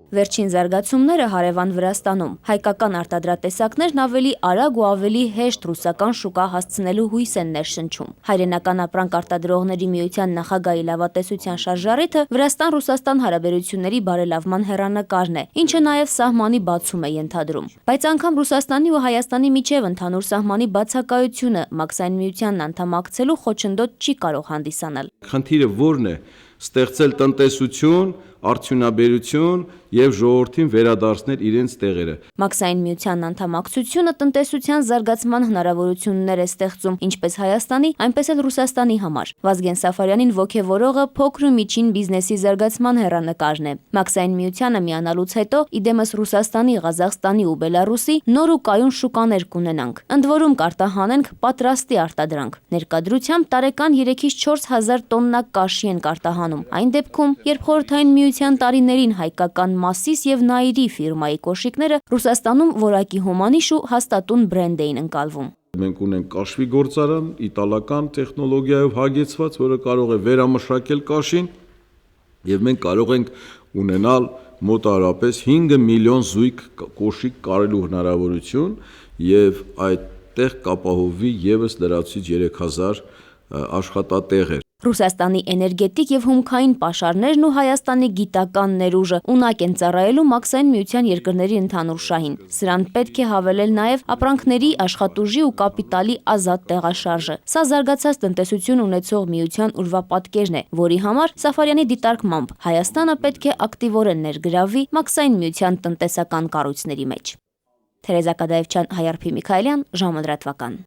Վերջին զարգացումները հարևան Վրաստանում։ Հայկական արտադրատեսակներն ավելի արագ ու ավելի հեշտ ռուսական շուկա հասցնելու հույս են ներշնչում։ Հայրենական ապրանք արտադրողների միության նախագահի լավատեսության շարժառիթը Վրաստան-Ռուսաստան հարաբերությունների բարելավման հեռանկարն է, ինչը նաև սահմանի բացում է ենթադրում։ Բայց անգամ Ռուսաստանի ու Հայաստանի միջև ընդհանուր սահմանի բացակայությունը Մաքսային միությանն անդամակցելու խոչընդոտ չի կարող հանդիսանալ։ Խնդիրը ո՞րն է։ Ստեղծել տնտեսություն, արդյունաբերություն եւ ժողովրդին վերադարձնել իրենց տեղերը։ Մաքսային միությանն անդամակցությունը տնտեսության զարգացման հնարավորություններ է ստեղծում ինչպես Հայաստանի, այնպես էլ Ռուսաստանի համար։ Վազգեն Սաֆարյանին ոգևորողը փոքր ու միջին բիզնեսի զարգացման հեռանկարն է։ Մաքսային միությանը միանալուց հետո իդեմս Ռուսաստանի, Ղազախստանի ու Բելարուսի նոր ու կայուն շուկաներ կունենանք։ Ընդ որում կարտահանենք պատրաստի արտադրանք։ Ներկայությամբ տարեկան 3-ից 4 հազար տոննա կաշի են արտահանում։ Այն դեպքում, երբ Խորհրդային Միության տարիներին հայկական Մասիս եւ Նաիրի ֆիրմայի կոշիկները Ռուսաստանում որակի հոմանիշ ու հաստատուն բրենդ էին ընկալվում։ Մենք ունենք կաշվի գործարան, իտալական տեխնոլոգիայով հագեցված, որը կարող է վերամշակել կաշին, եւ մենք կարող ենք ունենալ մոտավորապես 5 միլիոն զույգ կոշիկ կարելու հնարավորություն եւ այդտեղ կապահովվի եւս լրացուցիչ 3000 աշխատատեղեր։ Ռուսաստանի էներգետիկ եւ հումքային պաշարներն ու Հայաստանի գիտական ներուժը ունակ են ծառայելու Մաքսային միության երկրների ընդհանուր շահին։ Սրան պետք է հավելել նաեւ ապրանքների, աշխատուժի ու կապիտալի ազատ տեղաշարժը։ Սա զարգացած տնտեսություն ունեցող միության ուրվապատկերն է, որի համար Սաֆարյանի դիտարկմամբ Հայաստանը պետք է ակտիվորեն ներգրավվի Մաքսային միության տնտեսական կառույցների մեջ։ Թերեզա Կադաևչյան, Հայարփի Միքայելյան, ժամը լրատվական։